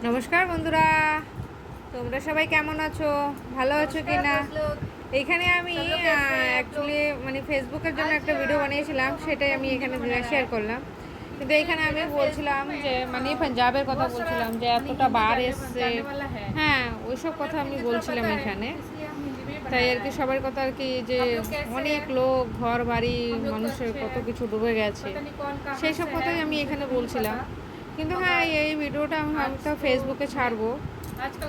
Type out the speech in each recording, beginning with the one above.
নমস্কার বন্ধুরা, তোমরা সবাই কেমন আছো? ভালো আছো কি না? এইখানে আমি অ্যাকচুয়ালি মানে ফেসবুকের জন্য একটা ভিডিও বানিয়েছিলাম, সেটাই আমি এখানে শেয়ার করলাম। কিন্তু এইখানে আমি বলছিলাম যে মানে পাঞ্জাবের কথা বলছিলাম যে এতটা বার এসছে, হ্যাঁ ওইসব কথা আমি বলছিলাম এখানে। তাই আর কি সবার কথা আর কি যে অনেক লোক, ঘর বাড়ি, মানুষের কত কিছু ডুবে গেছে, সেই সব কথাই আমি এখানে বলছিলাম। কিন্তু হ্যাঁ, এই ভিডিওটা আমি তো ফেসবুকে ছাড়বো।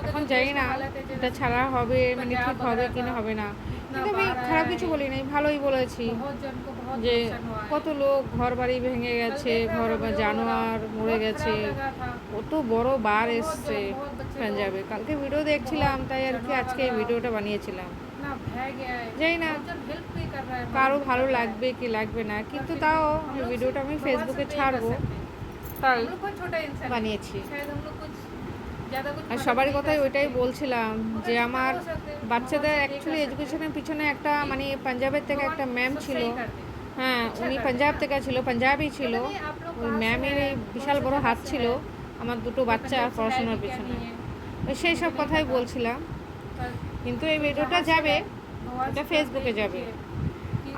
এখন জানি না এটা ছাড়া হবে, মানে ঠিক হবে কি না হবে না। কিন্তু আমি খারাপ কিছু বলি নাই, ভালোই বলেছি যে কত লোক ঘর বাড়ি ভেঙে গেছে, ঘর জানোয়ার মরে গেছে, কত বড় বার এসছে পাঞ্জাবে। কালকে ভিডিও দেখছিলাম, তাই আর কি আজকে এই ভিডিওটা বানিয়েছিলাম। জানি না কারো ভালো লাগবে কি লাগবে না, কিন্তু তাও ভিডিওটা আমি ফেসবুকে ছাড়বো তাই বানিয়েছি। আর সবার কথাই ওইটাই বলছিলাম যে আমার বাচ্চাদের অ্যাকচুয়ালি এডুকেশনের পিছনে একটা মানে পাঞ্জাবের থেকে একটা ম্যাম ছিল, হ্যাঁ উনি পাঞ্জাব থেকে ছিল, পাঞ্জাবই ছিল। ওই ম্যামের বিশাল বড় হাত ছিল আমার দুটো বাচ্চা পড়াশোনার পিছনে, সেই সব কথাই বলছিলাম। কিন্তু এই ভিডিওটা যাবে, এটা ফেসবুকে যাবে।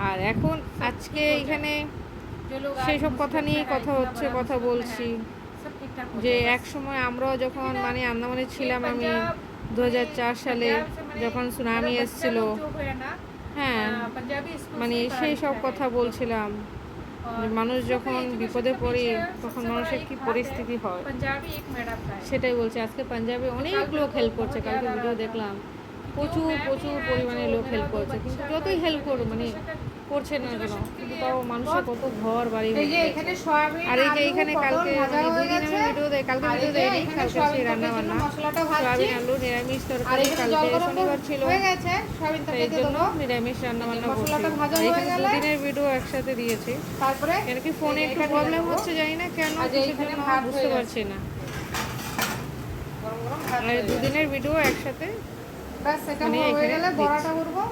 আর এখন আজকে এখানে সেই সব কথা নিয়েই কথা হচ্ছে, কথা বলছি যে এক সময় আমরাও যখন মানে আন্দামানে ছিলাম, আমি 2004 সালে যখন সুনামি এসেছিল, হ্যাঁ মানে সেই সব কথা বলছিলাম যে মানুষ যখন বিপদে পড়ে তখন মানুষের কি পরিস্থিতি হয়, সেটাই বলছি। আজকে পাঞ্জাবে অনেক লোক হেল্প করছে, কালকে ভিডিও দেখলাম প্রচুর প্রচুর পরিমাণে লোক হেল্প করছে। কিন্তু যতই হেল্প করো মানে করছে না কেন, কিন্তু তাও মানুষের কত ঘর বাড়ি আর এই যে এখানে কালকে মানে 2 দিন আমি ভিডিও দেয়, কালকে ভিডিও দেয়নি, কালকে সেই রান্না বান্না সয়াবিন আলু নিরামিষ তরকারি, কালকে শনিবার ছিল এই জন্য নিরামিষ রান্না বান্না করছি। এখানে 2 দিনের ভিডিও একসাথে দিয়েছি, তারপরে কেন কি ফোনে একটু প্রবলেম হচ্ছে, জানি না কেন, কিছুর জন্য বুঝতে পারছি না। আর 2 দিনের ভিডিও একসাথে মানে এখানে বড়াটা করবো।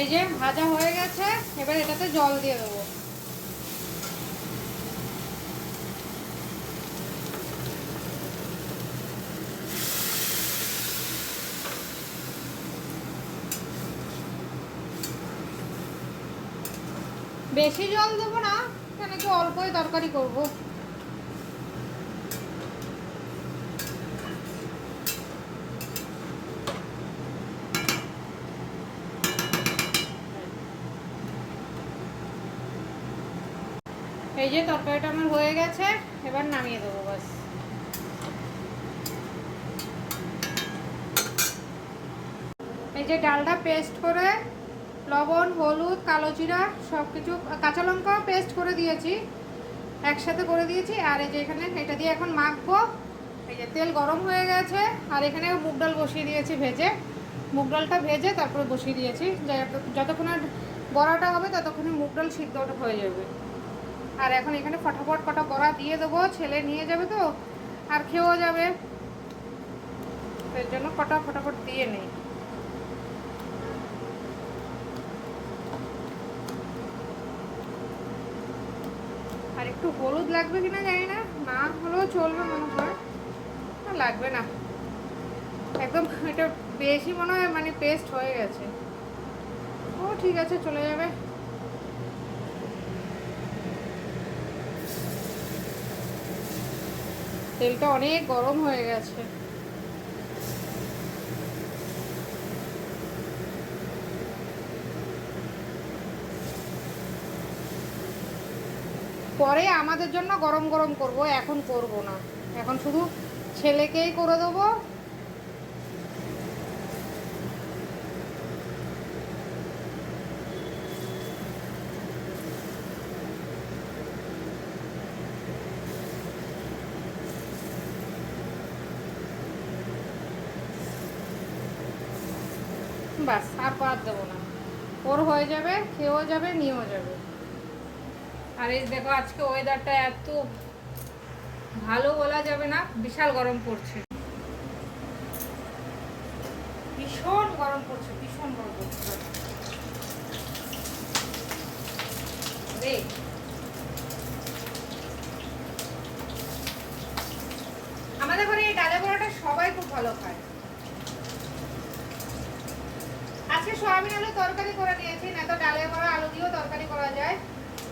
এই যে ভাজা হয়ে গেছে, এবার এটাতে জল দিয়ে দেবো। বেশি জল দেবো না, কেন কি অল্পই তরকারি করবো। এই যে তরকারিটা আমার হয়ে গেছে, এবার নামিয়ে দেবো বাস। এই যে ডালটা পেস্ট করে লবণ, হলুদ, কালো জিরা সব কিছু, কাঁচা লঙ্কা পেস্ট করে দিয়েছি, একসাথে করে দিয়েছি। আর এই যে এখানে এটা দিয়ে এখন মাখবো। এই যে তেল গরম হয়ে গেছে, আর এখানে মুগ ডাল বসিয়ে দিয়েছি ভেজে, মুগ ডালটা ভেজে তারপরে বসিয়ে দিয়েছি। যতক্ষণ বড়াটা হবে ততক্ষণে মুগ ডাল সিদ্ধ হয়ে যাবে। আর এখন এখানে ফটাফট কটা বড়া দিয়ে দেবো, ছেলে নিয়ে যাবে তো আর খেয়েও যাবে, এর জন্য কটা ফটাফট দিয়ে নেই। আর একটু হলুদ লাগবে কিনা জানি না, না হলেও চলবে মনে হয়, লাগবে না একদম। এটা বেশি মনে হয় মানে পেস্ট হয়ে গেছে, ও ঠিক আছে চলে যাবে। তেলটা অনেক গরম হয়ে গেছে। পরে আমাদের জন্য গরম গরম করব, এখন করব না, এখন শুধু ছেলেকেই করে দেবো। বাস, আর বাদ দেবো না, ওর হয়ে যাবে, খেয়েও যাবে, নিয়েও যাবে। আর এই দেখো আজকে ওয়েদারটা এত ভালো বলা যাবে না, বিশাল গরম পড়ছে, ভীষণ গরম পড়ছে, ভীষণ গরম পড়ছে। আমার আমাদের ঘরে এই ডালে বড়াটা সবাই খুব ভালো খায়। আজকে সয়াবিন আলু তরকারি করে নিয়েছি, না তো ডালে বড়া আলু দিয়েও তরকারি করা যায়,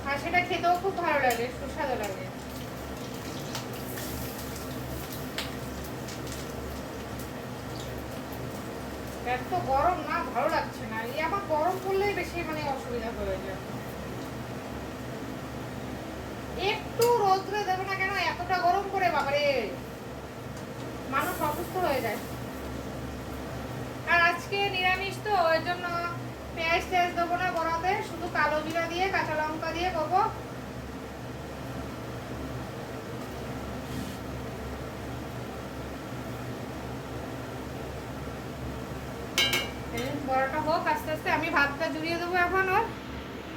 আর সেটা খেতেও খুব ভালো লাগে, সুস্বাদু লাগে। এত গরম না, ভালো লাগছে না। এই আবার গরম পড়লেই বেশি মানে অসুবিধা হয়ে যায়। একটু রোদ্রে দেবে না কেন, এতটা গরম করে বাবারে মানুষ অসুস্থ হয়ে যায়। আর আজকে নিরামিষ তো, ওই জন্য পেঁয়াজ টেয়াজ দেবো না বড়াতে, শুধু কালো জিরা দিয়ে কাঁচা লঙ্কা দিয়ে করবো। বড়াটা হোক আস্তে আস্তে, আমি ভাতটা জুড়িয়ে দেবো এখন। ওর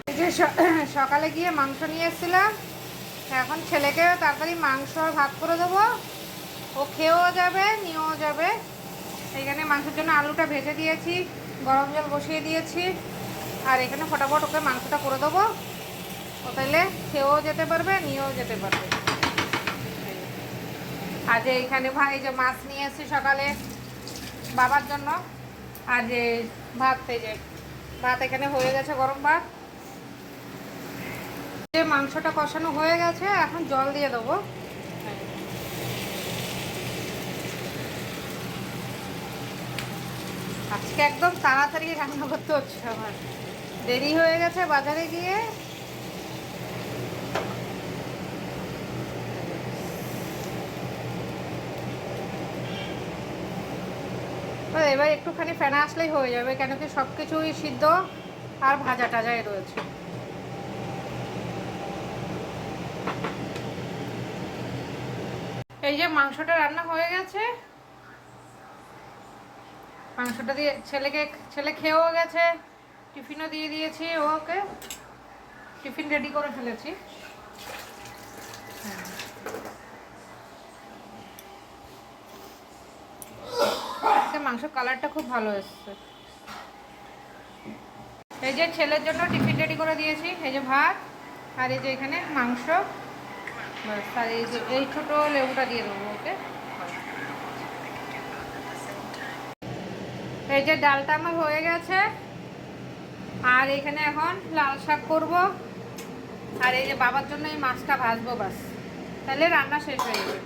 এই যে সকালে গিয়ে মাংস নিয়ে এসেছিলাম, এখন ছেলেকে তাড়াতাড়ি মাংস আর ভাত করে দেবো, ও খেয়েও যাবে নিয়েও যাবে। এইখানে মাংসের জন্য আলুটা ভেজে দিয়েছি, গরম জল বসিয়ে দিয়েছি, আর এখানে ফটাফট ওকে মাংসটা করে দেবো, ও তাইলে খেয়েও যেতে পারবে নিয়েও যেতে পারবে। আর যে এইখানে ভাই যে মাছ নিয়ে এসেছি সকালে বাবার জন্য, আর যে ভাত, এই যে ভাত এখানে হয়ে গেছে, গরম ভাত। যে মাংসটা কষানো হয়ে গেছে, এখন জল দিয়ে দেবো। আজকে একদম তাড়াতাড়ি রান্না করতে হচ্ছে, আমার দেরি হয়ে গেছে বাজারে গিয়ে। এবার একটুখানি ফেনা আসলেই হয়ে যাবে, কেন কি সব কিছুই সিদ্ধ আর ভাজা টাজাই রয়েছে। এই যে মাংসটা রান্না হয়ে গেছে, মাংসটা দিয়ে ছেলে খেয়েও গেছে, টিফিনও দিয়ে দিয়েছি, ওকে টিফিন রেডি করে ফেলেছি। মাংসের কালারটা খুব ভালো এসছে। এই যে ছেলের জন্য টিফিন রেডি করে দিয়েছি, এই যে ভাত, আর এই যে এখানে মাংস, আর এই যে এই ছোট লেবুটা দিয়ে দেবো ওকে। এই যে ডালটা আমার হয়ে গেছে, আর এখানে এখন লাল শাক করব, আর এই যে বাবার জন্য এই মাছটা ভাজবো, বাস তাহলে রান্না শেষ হয়ে যাবে।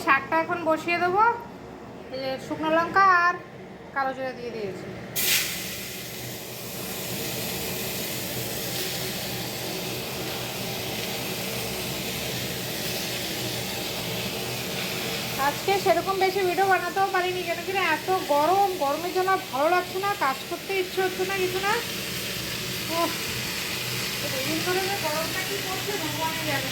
শাকটা এখন বসিয়ে দেবো, এই যে শুকনো লঙ্কা আর কালো জিরা দিয়ে দিয়েছি। আজকে সেরকম বেশি ভিডিও বানাতেও পারিনি, কেন কিনা এত গরম, গরমের জন্য ভালো লাগছে না, কাজ করতে ইচ্ছে হচ্ছে না কিছু না। ও দুদিন ধরে যে গরমটা কি করছে ভগবানই জানে।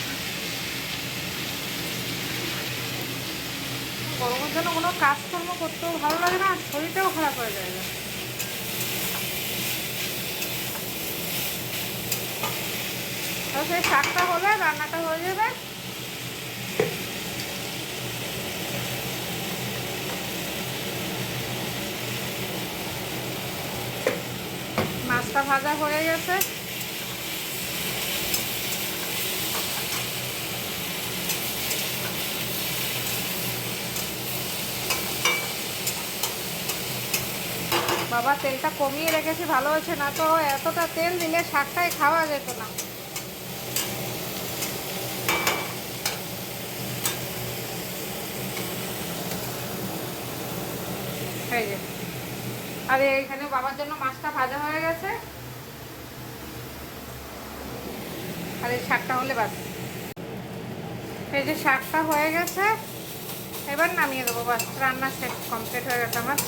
গরমের জন্য কোনো কাজকর্ম করতেও ভালো লাগে না, শরীরটাও খারাপ হয়ে যায়। তো সেই শাকটা হলে রান্নাটা হয়ে যাবে। মাছটা ভাজা হয়ে গেছে, বাবা তেলটা কমিয়ে রেখেছি, ভালো হয়েছে, না তো এতটা তেল দিলে শাকটাই খাওয়া যেত না। এই যে আর এখানে বাবার জন্য মাছটা ভাজা হয়ে গেছে, আর এই শাকটা হলে বাস। এই যে শাকটা হয়ে গেছে, এবার নামিয়ে দেবো, বাস রান্না শেষ, কমপ্লিট হয়ে গেছে আমার।